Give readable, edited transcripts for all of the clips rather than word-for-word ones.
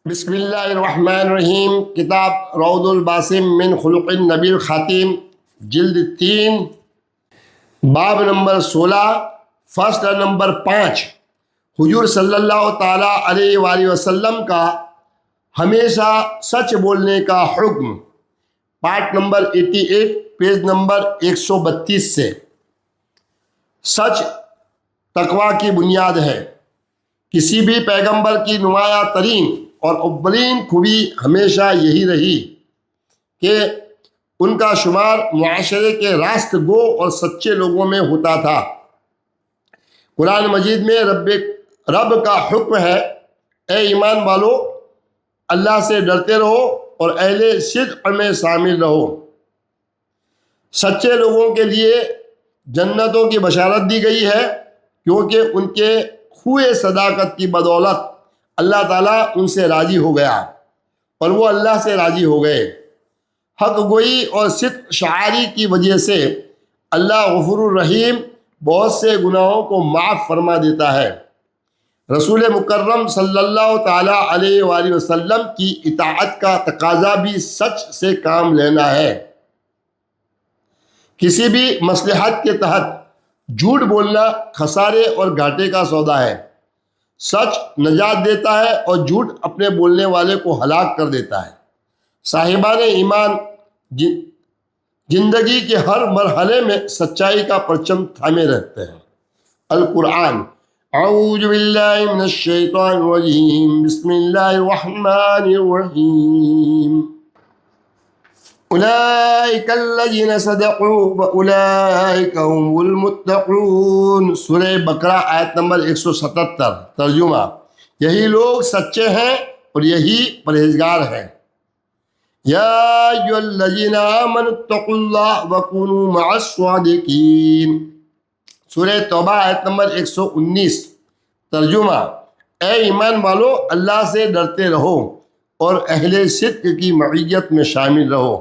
بسم اللہ الرحمن الرحیم۔ کتاب روض الباسم من خلق النبی الخاتم، جلد 3، باب نمبر 16، فصل نمبر 5، حضور صلی اللہ تعالیٰ علیہ وآلہ وسلم کا ہمیشہ سچ بولنے کا حکم، پارٹ نمبر 88، پیج نمبر 132 سے۔ سچ تقوی کی بنیاد ہے۔ کسی بھی پیغمبر کی نمایاں ترین اور اولین خوبی ہمیشہ یہی رہی کہ ان کا شمار معاشرے کے راست گو اور سچے لوگوں میں ہوتا تھا۔ قرآن مجید میں رب کا حکم ہے، اے ایمان والو، اللہ سے ڈرتے رہو اور اہل صدق میں شامل رہو۔ سچے لوگوں کے لیے جنتوں کی بشارت دی گئی ہے، کیونکہ ان کے خوئے صداقت کی بدولت اللہ تعالیٰ ان سے راضی ہو گیا اور وہ اللہ سے راضی ہو گئے۔ حق گوئی اور صدق شاعری کی وجہ سے اللہ غفور الرحیم بہت سے گناہوں کو معاف فرما دیتا ہے۔ رسول مکرم صلی اللہ تعالیٰ علیہ وآلہ وسلم کی اطاعت کا تقاضا بھی سچ سے کام لینا ہے۔ کسی بھی مصلحت کے تحت جھوٹ بولنا خسارے اور گھاٹے کا سودا ہے۔ سچ نجات دیتا ہے اور جھوٹ اپنے بولنے والے کو ہلاک کر دیتا ہے۔ صاحبان ایمان زندگی کے ہر مرحلے میں سچائی کا پرچم تھامے رہتے ہیں۔ القرآن۔ اعوذ باللہ من الشیطان الرجیم، بسم اللہ الرحمن الرحیم۔ اولئک الذین صدقوا واولئک هم المتقون۔ سورہ بقرہ آیت نمبر 177۔ ترجمہ: یہی لوگ سچے ہیں اور یہی پرہیزگار ہیں۔ یا ایھا الذین آمنوا اتقوا اللہ وکونوا مع الصادقین۔ سورہ توبہ آیت نمبر 119۔ ترجمہ: اے ایمان والو، اللہ سے ڈرتے رہو اور اہل صدق کی معیت میں شامل رہو۔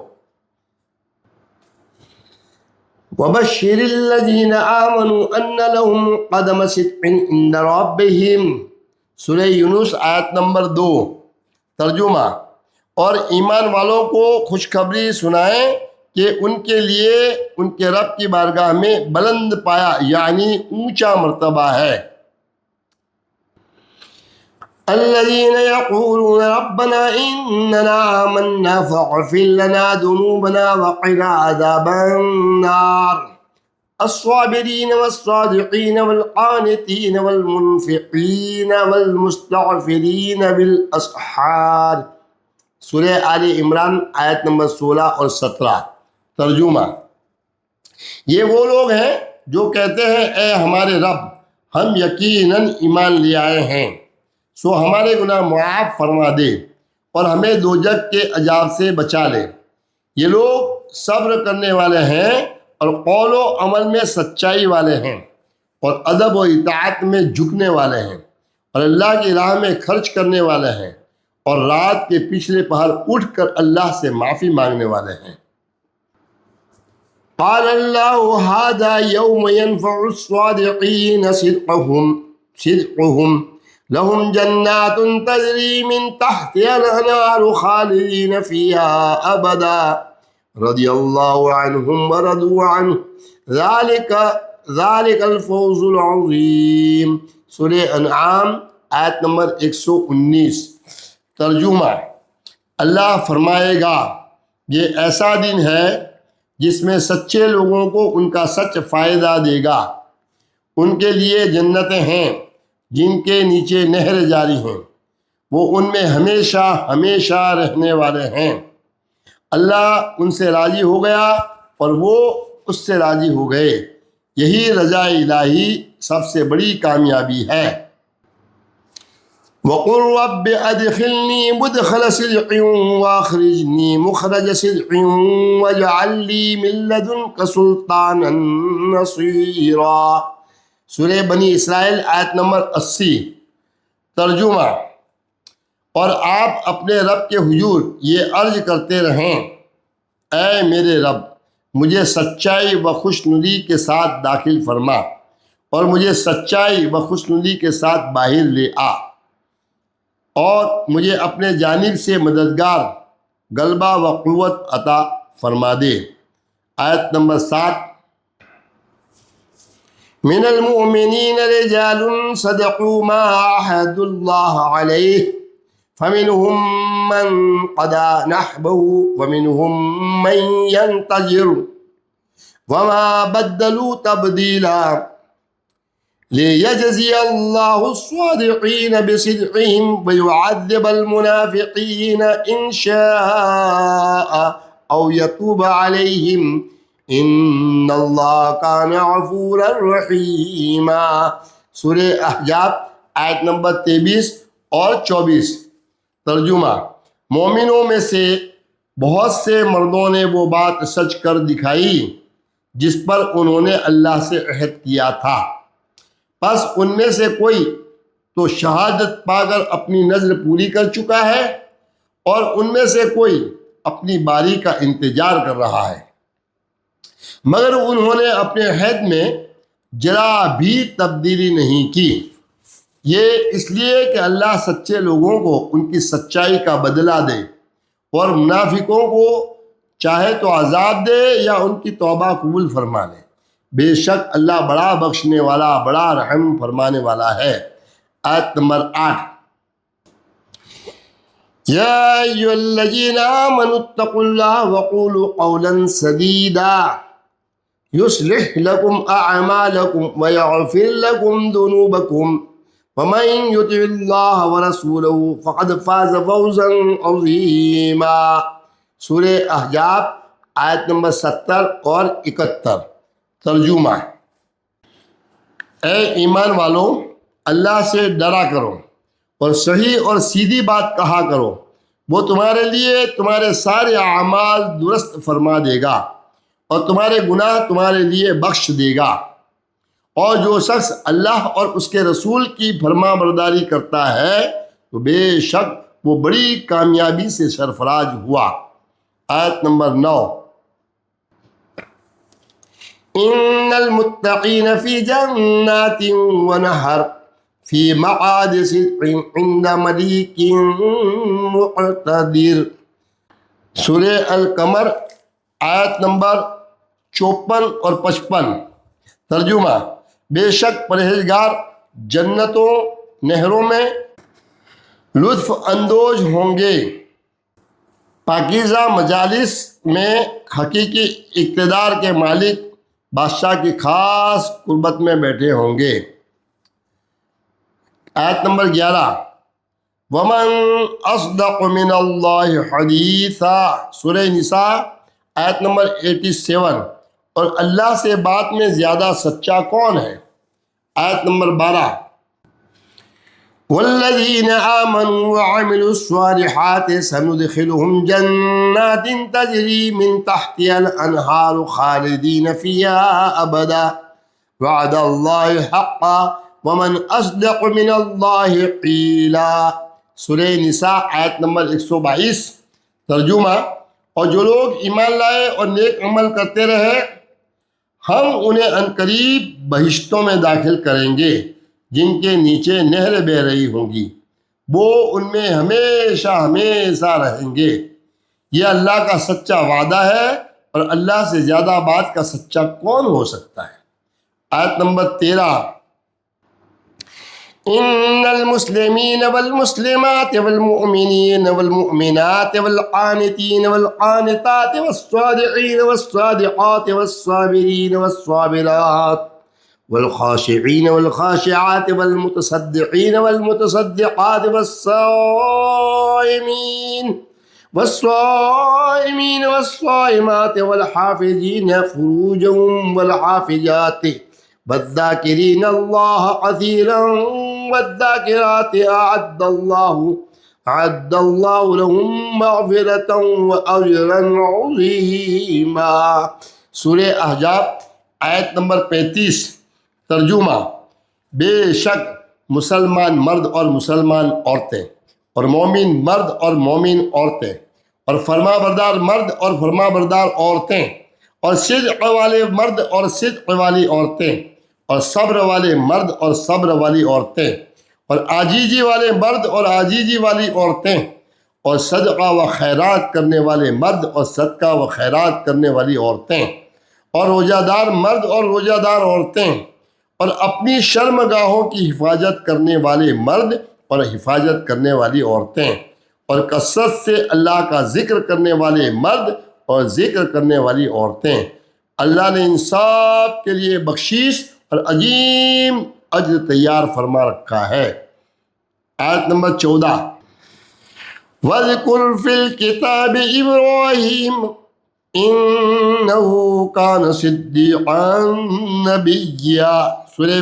وَبَشِّرِ الَّذِينَ آمَنُوا أَنَّ لَهُمْ قَدَمَ صِدْقٍ عِندَ رَبِّهِمْ۔ سورہ یونس آیت نمبر 2۔ ترجمہ: اور ایمان والوں کو خوشخبری سنائیں کہ ان کے لیے ان کے رب کی بارگاہ میں بلند پایا یعنی اونچا مرتبہ ہے۔ الذين يقولون ربنا إننا آمنا فاغفر لنا ذنوبنا وقنا عذاب النار، الصابرين والصادقين والقانتين والمنفقين والمستغفرين بالأسحار۔ سورہ آل عمران آیت نمبر 16 اور 17۔ ترجمہ: یہ وہ لوگ ہیں جو کہتے ہیں، اے ہمارے رب، ہم یقیناً ایمان لے آئے ہیں، سو ہمارے گناہ معاف فرما دے اور ہمیں دوزخ کے عذاب سے بچا لے۔ یہ لوگ صبر کرنے والے ہیں اور قول و عمل میں سچائی والے ہیں اور ادب و اطاعت میں جھکنے والے ہیں اور اللہ کی راہ میں خرچ کرنے والے ہیں اور رات کے پچھلے پہر اٹھ کر اللہ سے معافی مانگنے والے ہیں۔ قال اللہ ھذا یوم ینفع الصادقین صدقہم لهم جنات تجری من تحتها الانہار خالدین فیہا ابدا رضی اللہ عنہم ورضوا عنہ ذالک الفوز العظیم۔ سورہ انعام آیت نمبر 119۔ ترجمہ: اللہ فرمائے گا، یہ ایسا دن ہے جس میں سچے لوگوں کو ان کا سچ فائدہ دے گا۔ ان کے لیے جنتیں ہیں جن کے نیچے نہر جاری ہیں، وہ ان میں ہمیشہ ہمیشہ رہنے والے ہیں۔ اللہ ان سے راضی ہو گیا اور وہ اس سے راضی ہو گئے۔ یہی رضا الہی سب سے بڑی کامیابی ہے۔ وَقُلْ رَبِّ أَدْخِلْنِي مُدْخَلَ صِدْقٍ وَأَخْرِجْنِي مُخْرَجَ صِدْقٍ وَاجْعَل لِّي مِن لَّدُنكَ سُلْطَانًا نَّصِيرًا۔ سورہ بنی اسرائیل آیت نمبر 80۔ ترجمہ: اور آپ اپنے رب کے حضور یہ عرض کرتے رہیں، اے میرے رب، مجھے سچائی و خوشنودی کے ساتھ داخل فرما اور مجھے سچائی و خوشنودی کے ساتھ باہر لے آ۔ اور مجھے اپنے جانب سے مددگار غلبہ و قوت عطا فرما دے۔ آیت نمبر 7، من المؤمنین رجال صدقوا ما عاهدوا اللہ علیہ فمنهم من قضى نحبه ومنهم من ينتظر وما بدلوا تبدیلا ليجزي الله الصادقين بصدقهم ويعذب المنافقين إن شاء أو يتوب عليهم إن الله كان غفورا رحيما۔ سورہ احزاب آیت نمبر 23 اور 24۔ ترجمہ: مومنوں میں سے بہت سے مردوں نے وہ بات سچ کر دکھائی جس پر انہوں نے اللہ سے عہد کیا تھا، بس ان میں سے کوئی تو شہادت پا کر اپنی نذر پوری کر چکا ہے اور ان میں سے کوئی اپنی باری کا انتظار کر رہا ہے، مگر انہوں نے اپنے عہد میں ذرا بھی تبدیلی نہیں کی۔ یہ اس لیے کہ اللہ سچے لوگوں کو ان کی سچائی کا بدلہ دے اور منافقوں کو چاہے تو عذاب دے یا ان کی توبہ قبول فرما لے۔ بے شک اللہ بڑا بخشنے والا، بڑا رحم فرمانے والا ہے۔ آیت نمبر 8، یا ایھا الذین آمنوا اتقوا اللہ وقولوا قولا سدیدا یصلح لکم اعمالکم ویغفر لکم ذنوبکم ومن یطع اللہ ورسولہ فقد فاز فوزا عظیما۔ سورہ احزاب آیت نمبر 70 اور 71۔ ترجمہ: اے ایمان والو، اللہ سے ڈرا کرو اور صحیح اور سیدھی بات کہا کرو، وہ تمہارے لیے تمہارے سارے اعمال درست فرما دے گا اور تمہارے گناہ تمہارے لیے بخش دے گا، اور جو شخص اللہ اور اس کے رسول کی فرما برداری کرتا ہے تو بے شک وہ بڑی کامیابی سے سرفراز ہوا۔ آیت نمبر 9، ان المتقین فی جنات ونہر فی مقعد صدق عند ملیک مقتدر۔ سورہ القمر آیت نمبر 54 اور 55۔ ترجمہ: بے شک پرہیزگار جنتوں نہروں میں لطف اندوز ہوں گے، پاکیزہ مجالس میں حقیقی اقتدار کے مالک بادشاہ کی خاص قربت میں بیٹھے ہوں گے۔ آیت نمبر 11، وَمَنْ أَصْدَقُ مِنَ اللَّهِ حَدِيثًا۔ سورہ نساء آیت نمبر 87۔ اور اللہ سے بات میں زیادہ سچا کون ہے؟ آیت نمبر 12، وَالَّذِينَ آمَنُوا وَعَمِلُوا الصَّالِحَاتِ سَنُدْخِلُهُمْ جَنَّاتٍ تَجْرِي مِنْ تَحْتِهَا الْأَنْهَارُ خَالِدِينَ فِيهَا أَبَدًا وَعْدَ اللَّهِ حَقًّا وَمَنْ أَصْدَقُ مِنَ اللَّهِ قِيلًا۔ سورہ نساء آیت نمبر 122۔ ترجمہ: اور جو لوگ ایمان لائے اور نیک عمل کرتے رہے، ہم انہیں عنقریب بہشتوں میں داخل کریں گے جن کے نیچے نہریں بہہ رہی ہوں گی، وہ ان میں ہمیشہ ہمیشہ رہیں گے۔ یہ اللہ کا سچا وعدہ ہے اور اللہ سے زیادہ بات کا سچا کون ہو سکتا ہے؟ آیت نمبر 13، ان المسلمین والمسلمات والمؤمنین والمؤمنات والقانتین والقانتات والصادقین والصادقات والصابرین والصابرات والخاشعین والخاشعات والمتصدقین والمتصدقات والصائمین والصائمات والحافظین فروجهم والحافظات والذاکرین اللہ کثیرا والذاکرات اعد اللہ لهم مغفرتا واجرا عظیما۔ سورہ احزاب آیت نمبر 35۔ ترجمہ: بے شک مسلمان مرد اور مسلمان عورتیں اور مومن مرد اور مومن عورتیں اور فرما بردار مرد اور فرما بردار عورتیں اور صدق والے مرد اور صدق والی عورتیں اور صبر والے مرد اور صبر والی عورتیں اور عاجزی والے مرد اور عاجزی والی عورتیں، اور صدقہ و خیرات کرنے والے مرد اور صدقہ و خیرات کرنے والی عورتیں، اور روزہ دار مرد اور روزہ دار عورتیں، اور اپنی شرمگاہوں کی حفاظت کرنے والے مرد اور حفاظت کرنے والی عورتیں، اور کثرت سے اللہ کا ذکر کرنے والے مرد اور ذکر کرنے والی عورتیں۔ اللہ نے ان سب کے لیے بخشش اور عظیم اجر تیار فرما رکھا ہے۔ آیت نمبر 14، وَاذْكُرْ فِي الْكِتَابِ إِبْرَاهِيمَ إِنَّهُ كَانَ صِدِّيقًا نَبِيًّا، سورہ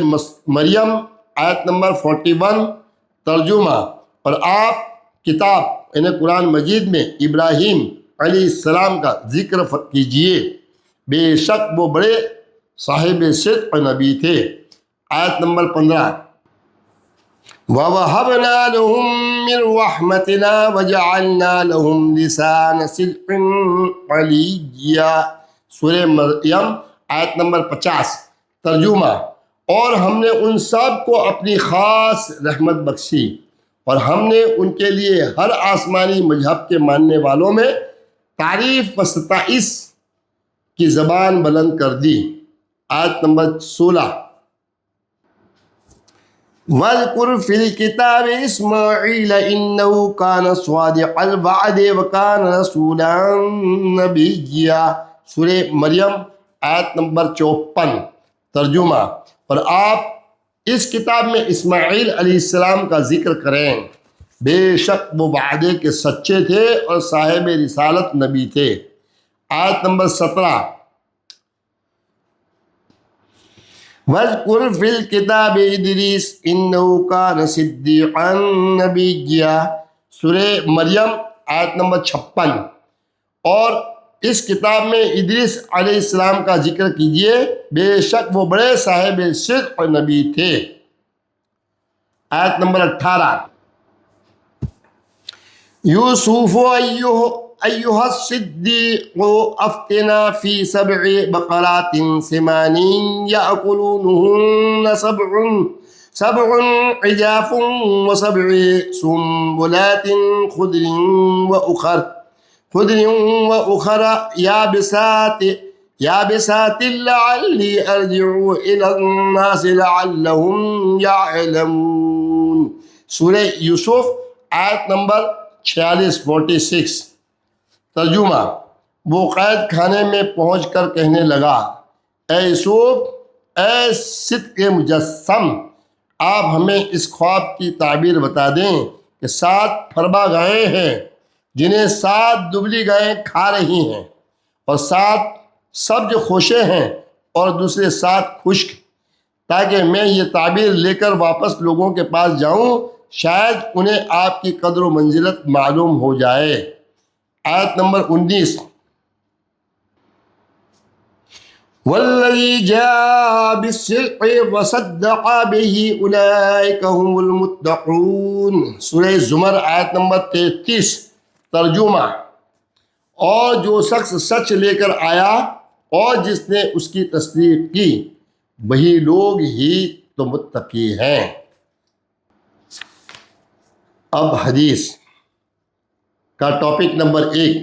مریم آیت نمبر 41، ترجمہ۔ اور آپ کتاب یعنی قرآن مجید میں ابراہیم علیہ السلام کا ذکر کیجئے، بے شک وہ بڑے صاحب صدق نبی تھے۔ آیت نمبر 15، وَوَهَبْنَا لَهُم مِّن رَّحْمَتِنَا وَجَعَلْنَا لَهُمْ لِسَانَ صِدْقٍ عَلِيًّا، سورہ مریم آیت نمبر 50، ترجمہ۔ اور ہم نے ان سب کو اپنی خاص رحمت بخشی، اور ہم نے ان کے لیے ہر آسمانی مذہب کے ماننے والوں میں تعریف و ستائش کی زبان بلند کر دی۔ آیت نمبر 16، وَاذْكُرْ فِي الْكِتَابِ إِسْمَاعِيلَ إِنَّهُ كَانَ صَادِقَ الْوَعْدِ وَكَانَ رَسُولًا نَبِيًّا، سورہ مریم آیت نمبر 54، ترجمہ۔ اور آپ اس کتاب میں اسماعیل علیہ السلام کا ذکر کریں، بے شک وہ وعدے کے سچے تھے اور صاحب رسالت نبی تھے۔ آیت نمبر 17، وَاذْكُرْ فِي الْكِتَابِ إِدْرِيسَ إِنَّهُ كَانَ صِدِّيقًا نَبِيًّا، سورہ مریم آیت نمبر 56۔ اور اس کتاب میں ادریس علیہ السلام کا ذکر کیجئے، بے شک وہ بڑے صاحب صدق نبی تھے۔ آیت نمبر 18، یوسف ایھا الصدیق افتنا فی 7 بقرات سمان یأکلونہن سبع عجاف و7 سنبلات خضر وأخر يابسات لعلی ارجع إلی الناس لعلهم يعلمون، سورہ یوسف آیت نمبر 46، ترجمہ۔ وہ قید خانے میں پہنچ کر کہنے لگا، اے یوسف، اے صدق مجسم، آپ ہمیں اس خواب کی تعبیر بتا دیں کہ 7 پھربا گائیں ہیں جنہیں 7 دبلی گائیں کھا رہی ہیں، اور 7 سبز خوشے ہیں اور دوسرے 7 خشک، تاکہ میں یہ تعبیر لے کر واپس لوگوں کے پاس جاؤں، شاید انہیں آپ کی قدر و منزلت معلوم ہو جائے۔ آیت نمبر 19، والذی جاء بالصدق وصدق به اولئک هم المتقون، سورہ زمر آیت نمبر 33، ترجمہ۔ اور جو شخص سچ لے کر آیا اور جس نے اس کی تصدیق کی، وہی لوگ ہی تو متقی ہیں۔ اب حدیث کا ٹاپک نمبر 1،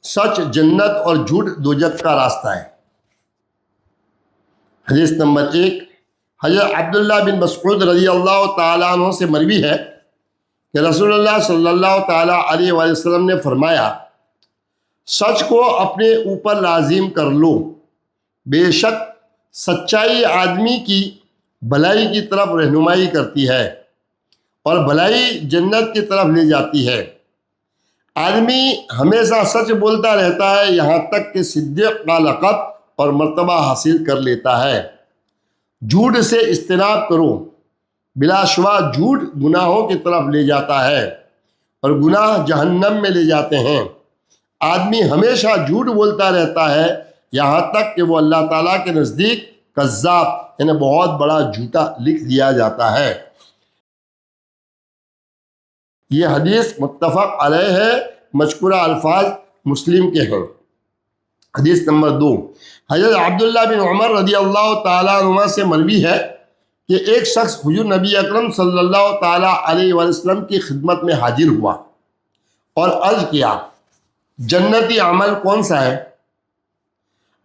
سچ جنت اور جھوٹ دوزخ کا راستہ ہے۔ حدیث نمبر 1، حضرت عبداللہ بن مسعود رضی اللہ تعالیٰ عنہ سے مروی ہے کہ رسول اللہ صلی اللہ تعالیٰ علیہ وآلہ وسلم نے فرمایا، سچ کو اپنے اوپر لازم کر لو، بے شک سچائی آدمی کی بھلائی کی طرف رہنمائی کرتی ہے اور بھلائی جنت کی طرف لے جاتی ہے۔ آدمی ہمیشہ سچ بولتا رہتا ہے یہاں تک کہ صدیق کا لقب اور مرتبہ حاصل کر لیتا ہے۔ جھوٹ سے اجتناب کرو، بلا شبہ جھوٹ گناہوں کی طرف لے جاتا ہے اور گناہ جہنم میں لے جاتے ہیں۔ آدمی ہمیشہ جھوٹ بولتا رہتا ہے یہاں تک کہ وہ اللہ تعالیٰ کے نزدیک کذاب یعنی بہت بڑا جھوٹا لکھ دیا جاتا ہے۔ یہ حدیث متفق علیہ ہے، مذکورہ الفاظ مسلم کے ہیں۔ حدیث نمبر 2، حضرت عبداللہ بن عمر رضی اللہ تعالیٰ عنہ سے مروی ہے کہ ایک شخص حضور نبی اکرم صلی اللہ تعالیٰ علیہ وآلہ وسلم کی خدمت میں حاضر ہوا اور عرض کیا جنتی عمل کون سا ہے؟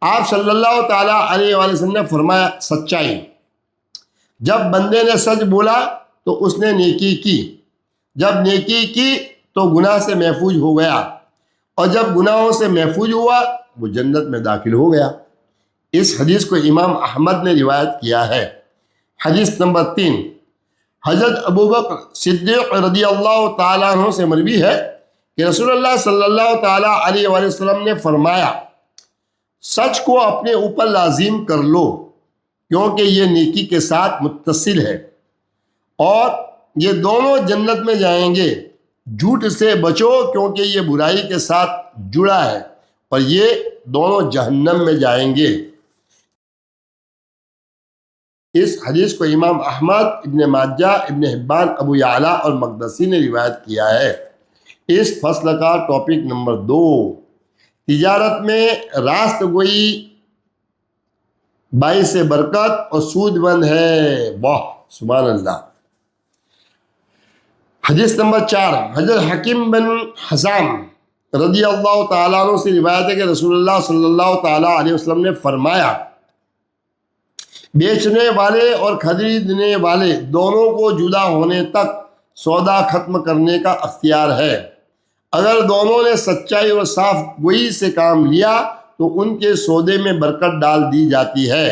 آپ صلی اللہ تعالیٰ علیہ وآلہ وسلم نے فرمایا سچائی۔ جب بندے نے سچ بولا تو اس نے نیکی کی، جب نیکی کی تو گناہ سے محفوظ ہو گیا، اور جب گناہوں سے محفوظ ہوا وہ جنت میں داخل ہو گیا۔ اس حدیث کو امام احمد نے روایت کیا ہے۔ حدیث نمبر 3، حضرت ابوبکر صدیق رضی اللہ تعالیٰ عنہ سے مروی ہے کہ رسول اللہ صلی اللہ تعالیٰ علیہ وآلہ وسلم نے فرمایا سچ کو اپنے اوپر لازم کر لو کیونکہ یہ نیکی کے ساتھ متصل ہے اور یہ دونوں جنت میں جائیں گے۔ جھوٹ سے بچو کیونکہ یہ برائی کے ساتھ جڑا ہے اور یہ دونوں جہنم میں جائیں گے۔ اس حدیث کو امام احمد، ابن ماجہ، ابن حبان، ابو یعلا اور مقدسی نے روایت کیا ہے۔ اس فصل کا ٹاپک نمبر 2، تجارت میں راست گوئی باعث برکت اور سود مند ہے۔ واہ سبحان اللہ۔ حدیث نمبر 4، حضرت حکیم بن حزام رضی اللہ تعالیٰ عنہ سے روایت ہے کہ رسول اللہ صلی اللہ تعالیٰ علیہ وسلم نے فرمایا بیچنے والے اور خریدنے والے دونوں کو جدا ہونے تک سودا ختم کرنے کا اختیار ہے۔ اگر دونوں نے سچائی اور صاف گوئی سے کام لیا تو ان کے سودے میں برکت ڈال دی جاتی ہے،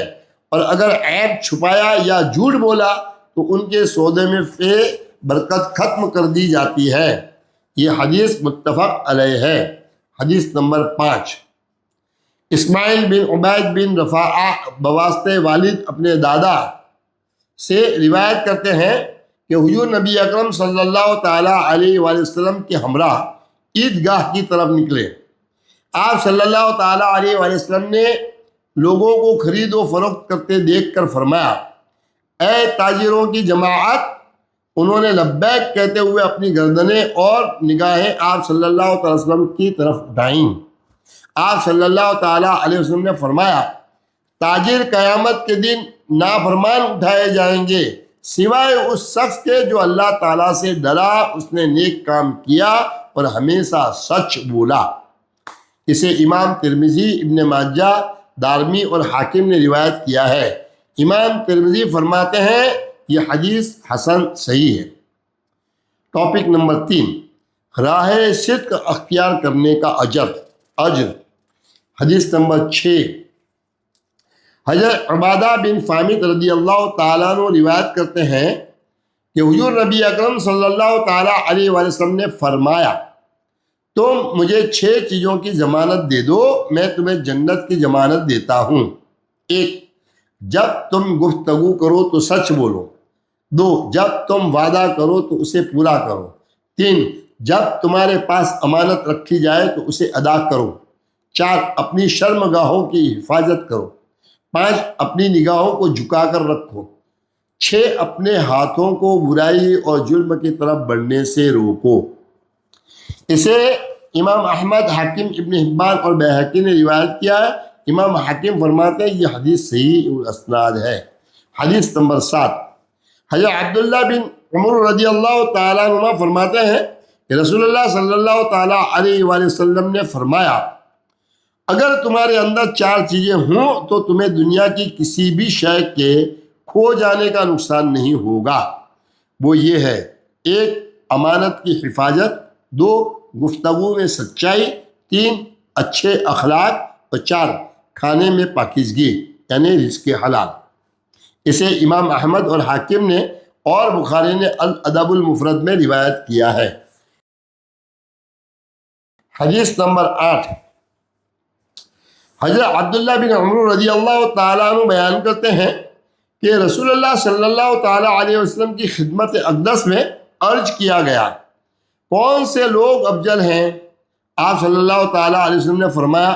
اور اگر عیب چھپایا یا جھوٹ بولا تو ان کے سودے میں برکت ختم کر دی جاتی ہے۔ یہ حدیث متفق علیہ ہے۔ حدیث نمبر 5، اسماعیل بن عبید بن رفاعہ بواسطہ والد اپنے دادا سے روایت کرتے ہیں کہ حضور نبی اکرم صلی اللہ تعالیٰ علیہ وآلہ وسلم کے ہمراہ عیدگاہ کی طرف نکلے۔ آپ صلی اللہ تعالیٰ علیہ وآلہ وسلم نے لوگوں کو خرید و فروخت کرتے دیکھ کر فرمایا اے تاجروں کی جماعت۔ انہوں نے لبیک کہتے ہوئے اپنی گردنیں اور نگاہیں آپ صلی اللہ تعالی وسلم کی طرف اٹھائیں۔ آپ صلی اللہ تعالیٰ علیہ وسلم نے فرمایا تاجر قیامت کے دن نافرمان اٹھائے جائیں گے سوائے اس شخص کے جو اللہ تعالیٰ سے ڈرا، اس نے نیک کام کیا اور ہمیشہ سچ بولا۔ اسے امام ترمذی، ابن ماجہ، دارمی اور حاکم نے روایت کیا ہے۔ امام ترمذی فرماتے ہیں یہ حدیث حسن صحیح ہے۔ ٹاپک نمبر 3، راہ صدق اختیار کرنے کا اجر۔ حدیث نمبر 6، حضرت عبادہ بن صامت رضی اللہ تعالیٰ عنہ روایت کرتے ہیں کہ حضور نبی اکرم صلی اللہ تعالیٰ علیہ وآلہ وسلم نے فرمایا تم مجھے 6 چیزوں کی ضمانت دے دو، میں تمہیں جنت کی ضمانت دیتا ہوں۔ 1، جب تم گفتگو کرو تو سچ بولو۔ 2، جب تم وعدہ کرو تو اسے پورا کرو۔ 3، جب تمہارے پاس امانت رکھی جائے تو اسے ادا کرو۔ 4، اپنی شرمگاہوں کی حفاظت کرو۔ 5، اپنی نگاہوں کو جھکا کر رکھو۔ 6، اپنے ہاتھوں کو برائی اور جرم کی طرف بڑھنے سے روکو۔ اسے امام احمد، حاکم، ابن حبان اور بیہقی نے روایت کیا ہے۔ امام حاکم فرماتے ہیں یہ حدیث صحیح الاسناد ہے۔ حدیث نمبر 7، حضرت عبداللہ بن عمر رضی اللہ تعالیٰ عنہ فرماتے ہیں کہ رسول اللہ صلی اللہ تعالیٰ علیہ وآلہ وسلم نے فرمایا اگر تمہارے اندر 4 چیزیں ہوں تو تمہیں دنیا کی کسی بھی شے کے کھو جانے کا نقصان نہیں ہوگا۔ وہ یہ ہے 1، امانت کی حفاظت، 2، گفتگو میں سچائی، 3، اچھے اخلاق، اور 4، کھانے میں پاکیزگی یعنی رزق حلال۔ اسے امام احمد اور حاکم نے اور بخاری نے الادب المفرد میں روایت کیا ہے۔ حدیث نمبر 8، حضرت عبداللہ بن عمر رضی اللہ تعالیٰ عنہ بیان کرتے ہیں کہ رسول اللہ صلی اللہ تعالیٰ علیہ وسلم کی خدمت اقدس میں عرض کیا گیا کون سے لوگ افضل ہیں؟ آپ صلی اللہ تعالیٰ علیہ وسلم نے فرمایا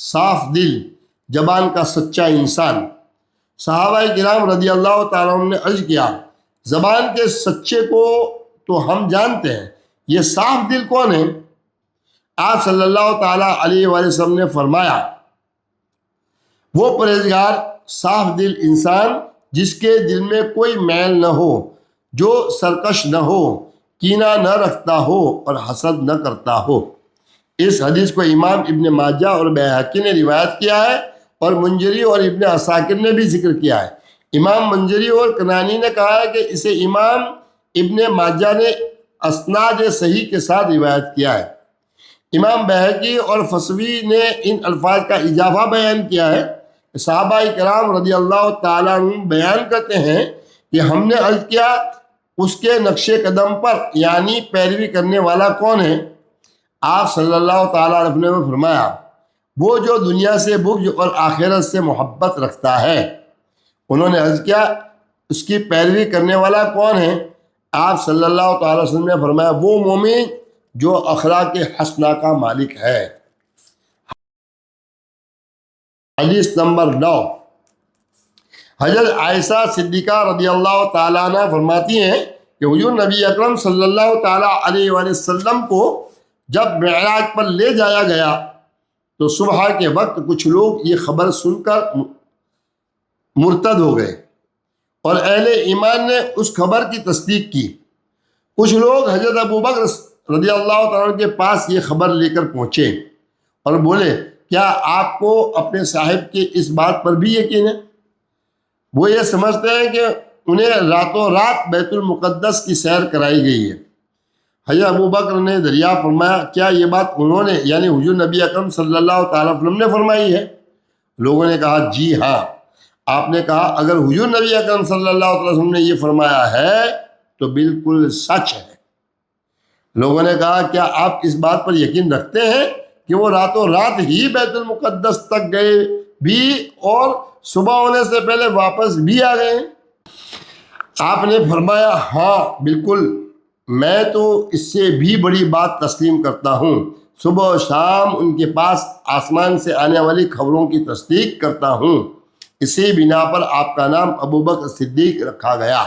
صاف دل، زبان کا سچا انسان۔ صحابہ کرام رضی اللہ تعالیٰ عنہ نے عرض کیا زبان کے سچے کو تو ہم جانتے ہیں، یہ صاف دل کون ہے؟ آپ صلی اللہ تعالیٰ علیہ وآلہ وسلم نے فرمایا وہ پرہیزگار صاف دل انسان جس کے دل میں کوئی میل نہ ہو، جو سرکش نہ ہو، کینہ نہ رکھتا ہو اور حسد نہ کرتا ہو۔ اس حدیث کو امام ابن ماجہ اور بیہقی نے روایت کیا ہے، اور منجری اور ابن عساکر نے بھی ذکر کیا ہے۔ امام منجری اور کنانی نے کہا ہے کہ اسے امام ابن ماجہ نے اسناد صحیح کے ساتھ روایت کیا ہے۔ امام بیہقی اور فسوی نے ان الفاظ کا اضافہ بیان کیا ہے۔ صحابہ کرام رضی اللہ تعالیٰ عنہ بیان کرتے ہیں کہ ہم نے عرض کیا اس کے نقش قدم پر یعنی پیروی کرنے والا کون ہے؟ آپ صلی اللہ تعالیٰ علیہ وسلم نے فرمایا وہ جو دنیا سے بغض اور آخرت سے محبت رکھتا ہے۔ انہوں نے عرض کیا اس کی پیروی کرنے والا کون ہے؟ آپ صلی اللہ تعالیٰ علیہ وسلم نے فرمایا وہ مومن جو اخلاق حسنہ کا مالک ہے۔ حدیث نمبر 9، حضرت عائشہ صدیقہ رضی اللہ تعالیٰ عنہ فرماتی ہیں کہ حضور نبی اکرم صلی اللہ تعالیٰ علیہ وآلہ وسلم کو جب معراج پر لے جایا گیا تو صبح کے وقت کچھ لوگ یہ خبر سن کر مرتد ہو گئے اور اہل ایمان نے اس خبر کی تصدیق کی۔ کچھ لوگ حضرت ابوبکر رضی اللہ تعالیٰ کے پاس یہ خبر لے کر پہنچے اور بولے کیا آپ کو اپنے صاحب کے اس بات پر بھی یقین ہے؟ وہ یہ سمجھتے ہیں کہ انہیں راتوں رات بیت المقدس کی سیر کرائی گئی ہے۔ حضرت ابوبکر نے دریافت فرمایا کیا یہ بات انہوں نے یعنی حضور نبی اکرم صلی اللہ تعالیٰ علیہ وسلم نے فرمائی ہے؟ لوگوں نے کہا جی ہاں۔ آپ نے کہا اگر حضور نبی اکرم صلی اللہ علیہ وسلم نے یہ فرمایا ہے تو بالکل سچ ہے۔ لوگوں نے کہا کیا آپ اس بات پر یقین رکھتے ہیں کہ وہ راتوں رات ہی بیت المقدس تک گئے بھی اور صبح ہونے سے پہلے واپس بھی آ گئے؟ آپ نے فرمایا ہاں بالکل، میں تو اس سے بھی بڑی بات تسلیم کرتا ہوں، صبح و شام ان کے پاس آسمان سے آنے والی خبروں کی تصدیق کرتا ہوں۔ اسی بنا پر آپ کا نام ابوبکر صدیق رکھا گیا۔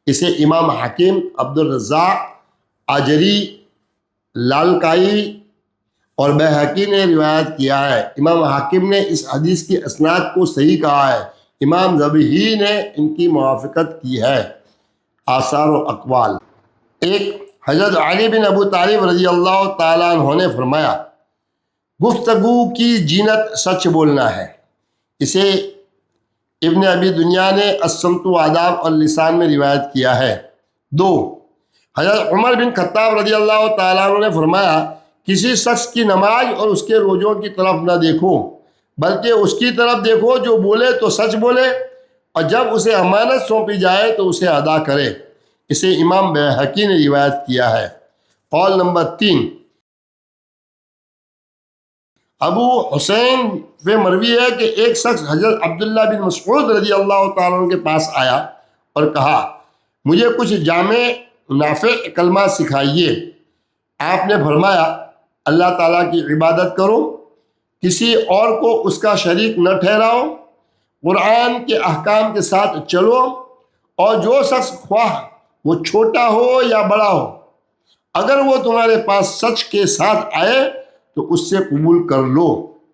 اسے امام حاکم، عبد الرزاق، آجری، لالکائی اور بیہقی نے روایت کیا ہے۔ امام حاکم نے اس حدیث کی اسناد کو صحیح کہا ہے۔ امام ذبیحی نے ان کی موافقت کی ہے۔ آثار و اقوال، ایک حضرت علی بن ابو طالب رضی اللہ تعالیٰ عنہ نے فرمایا گفتگو کی زینت سچ بولنا ہے۔ اسے ابن ابی دنیا نے الصمت و آداب اور لسان میں روایت کیا ہے۔ 2، حضرت عمر بن خطاب رضی اللہ تعالیٰ عنہ نے فرمایا کسی شخص کی نماز اور اس کے روزوں کی طرف نہ دیکھو بلکہ اس کی طرف دیکھو جو بولے تو سچ بولے اور جب اسے امانت سونپی جائے تو اسے ادا کرے۔ اسے امام بیہقی نے روایت کیا ہے۔ قول نمبر 3، ابو حسین پہ مروی ہے کہ ایک شخص حضرت عبداللہ بن مسعود رضی اللہ تعالیٰ عنہ کے پاس آیا اور کہا مجھے کچھ جامع نافع کلمات سکھائیے۔ آپ نے فرمایا اللہ تعالیٰ کی عبادت کرو، کسی اور کو اس کا شریک نہ ٹھہراؤ، قرآن کے احکام کے ساتھ چلو، اور جو شخص خواہ وہ چھوٹا ہو یا بڑا ہو اگر وہ تمہارے پاس سچ کے ساتھ آئے تو اس سے قبول کر لو،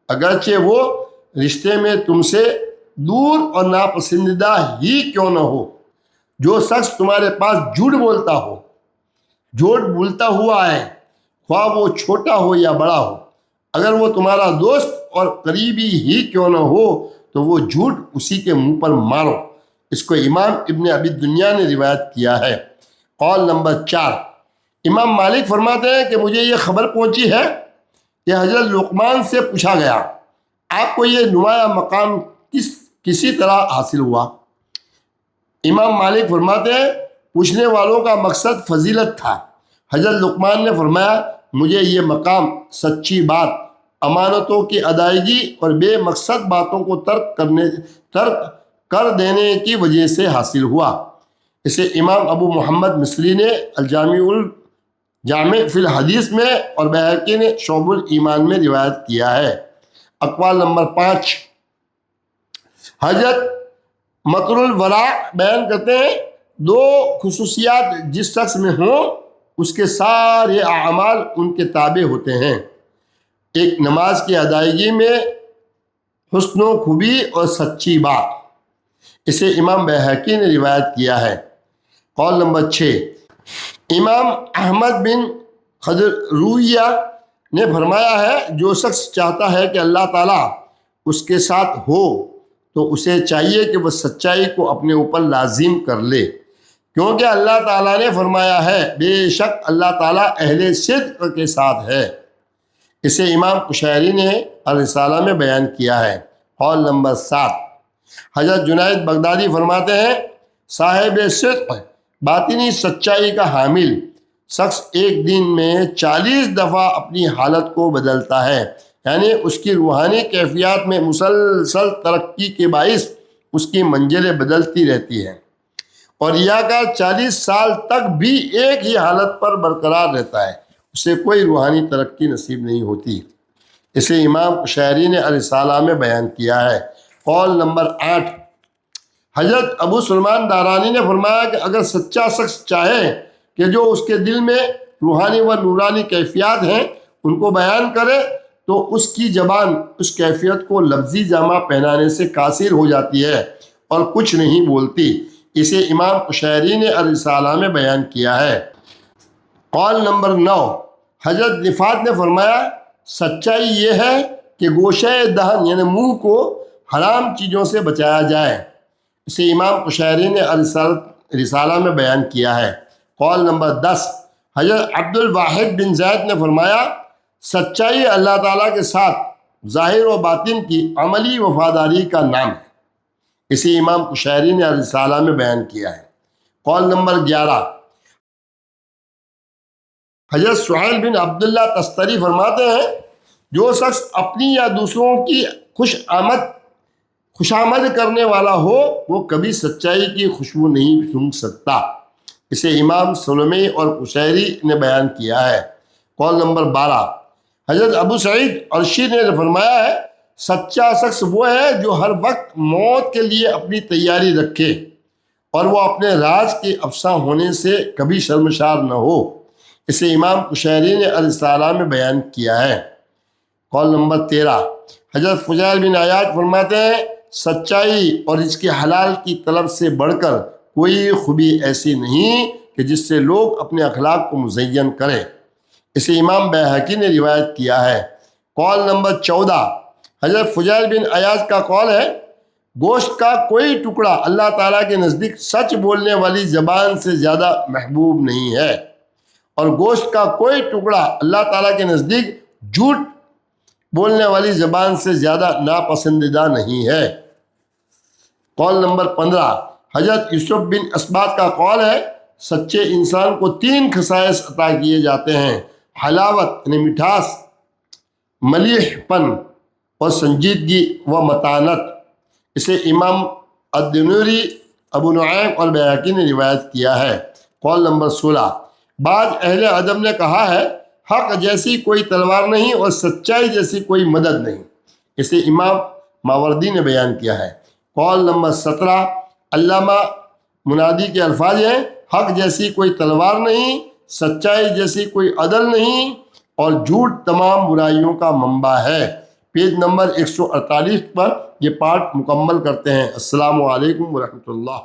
اگرچہ وہ رشتے میں تم سے دور اور ناپسندیدہ ہی کیوں نہ ہو۔ جو شخص تمہارے پاس جھوٹ بولتا ہوا ہے خواہ وہ چھوٹا ہو یا بڑا ہو اگر وہ تمہارا دوست اور قریبی ہی کیوں نہ ہو تو وہ جھوٹ اسی کے منہ پر مارو۔ اس کو امام ابن ابی دنیا نے روایت کیا ہے۔ قول نمبر 4، امام مالک فرماتے ہیں کہ مجھے یہ خبر پہنچی ہے کہ حضرت لقمان سے پوچھا گیا آپ کو یہ نمایاں مقام کسی طرح حاصل ہوا؟ امام مالک فرماتے ہیں پوچھنے والوں کا مقصد فضیلت تھا۔ حضرت لقمان نے فرمایا مجھے یہ مقام سچی بات، امانتوں کی ادائیگی اور بے مقصد باتوں کو ترک کر دینے کی وجہ سے حاصل ہوا۔ اسے امام ابو محمد مصری نے الجامع فی الحدیث میں اور بیہقی نے شعب الایمان میں روایت کیا ہے۔ اقوال نمبر 5، حضرت مطر الورع بیان کرتے ہیں 2 خصوصیات جس شخص میں ہوں اس کے سارے اعمال ان کے تابع ہوتے ہیں۔ ایک نماز کی ادائیگی میں حسن و خوبی اور سچی بات۔ اسے امام بیہقی نے روایت کیا ہے۔ قول نمبر 6، امام احمد بن خضرویہ نے فرمایا ہے جو شخص چاہتا ہے کہ اللہ تعالیٰ اس کے ساتھ ہو تو اسے چاہیے کہ وہ سچائی کو اپنے اوپر لازم کر لے، کیونکہ اللہ تعالیٰ نے فرمایا ہے بے شک اللہ تعالیٰ اہل صدق کے ساتھ ہے۔ اسے امام قشیری نے الرسالہ میں بیان کیا ہے۔ قول نمبر 7، حضرت جنید بغدادی فرماتے ہیں صاحب صدق باطنی سچائی کا حامل شخص ایک دن میں 40 دفعہ اپنی حالت کو بدلتا ہے، یعنی اس کی روحانی کیفیات میں مسلسل ترقی کے باعث اس کی منزلیں بدلتی رہتی ہیں، اور ریاکار 40 سال تک بھی ایک ہی حالت پر برقرار رہتا ہے، اسے کوئی روحانی ترقی نصیب نہیں ہوتی۔ اسے امام قشیری نے الرسالہ میں بیان کیا ہے۔ قول نمبر 8، حضرت ابو سلمان دارانی نے فرمایا کہ اگر سچا شخص چاہے کہ جو اس کے دل میں روحانی و نورانی کیفیات ہیں ان کو بیان کرے تو اس کی زبان اس کیفیت کو لفظی جامہ پہنانے سے قاصر ہو جاتی ہے اور کچھ نہیں بولتی۔ اسے امام قشیری نے الرسالہ میں بیان کیا ہے۔ قول نمبر 9، حضرت نفات نے فرمایا سچائی یہ ہے کہ گوشہ دہن یعنی منہ کو حرام چیزوں سے بچایا جائے۔ اسے امام قشیری نے رسالہ میں بیان کیا ہے۔ قول نمبر 10، حضرت عبد الواحد بن زید نے فرمایا سچائی اللہ تعالیٰ کے ساتھ ظاہر و باطن کی عملی وفاداری کا نام ہے۔ اسے امام قشیری نے رسالہ میں بیان کیا ہے۔ قول نمبر 11، حضرت سہیل بن عبداللہ تستری فرماتے ہیں جو شخص اپنی یا دوسروں کی خوشامد کرنے والا ہو وہ کبھی سچائی کی خوشبو نہیں سونگھ سکتا۔ اسے امام سلمی اور قشیری نے بیان کیا ہے۔ قول نمبر 12، حضرت ابو سعید عرشی نے فرمایا ہے سچا شخص وہ ہے جو ہر وقت موت کے لیے اپنی تیاری رکھے اور وہ اپنے راز کے افشاں ہونے سے کبھی شرمسار نہ ہو۔ اسے امام قشیری نے الرسالہ میں بیان کیا ہے۔ قول نمبر 13، حضرت فضیل بن عیاض فرماتے ہیں سچائی اور رزق حلال کی طلب سے بڑھ کر کوئی خوبی ایسی نہیں کہ جس سے لوگ اپنے اخلاق کو مزین کریں۔ اسے امام بیہقی نے روایت کیا ہے۔ قول نمبر 14، حضرت فضیل بن عیاض کا قول ہے گوشت کا کوئی ٹکڑا اللہ تعالیٰ کے نزدیک سچ بولنے والی زبان سے زیادہ محبوب نہیں ہے، اور گوشت کا کوئی ٹکڑا اللہ تعالیٰ کے نزدیک جھوٹ بولنے والی زبان سے زیادہ ناپسندیدہ نہیں ہے۔ قول نمبر 15، حضرت یوسف بن اسبات کا قول ہے سچے انسان کو 3 خصائص عطا کیے جاتے ہیں، حلاوت یعنی مٹھاس، ملیح پن اور سنجیدگی و متانت۔ اسے امام الدنوری، ابو نعیم اور بیہقی نے روایت کیا ہے۔ قول نمبر 16، بعض اہل ادب نے کہا ہے حق جیسی کوئی تلوار نہیں اور سچائی جیسی کوئی مدد نہیں۔ اسے امام ماوردی نے بیان کیا ہے۔ قول نمبر 17، علامہ منادی کے الفاظ ہیں حق جیسی کوئی تلوار نہیں، سچائی جیسی کوئی عدل نہیں، اور جھوٹ تمام برائیوں کا منبع ہے۔ پیج نمبر 148 پر یہ پارٹ مکمل کرتے ہیں۔ السلام علیکم ورحمۃ اللہ۔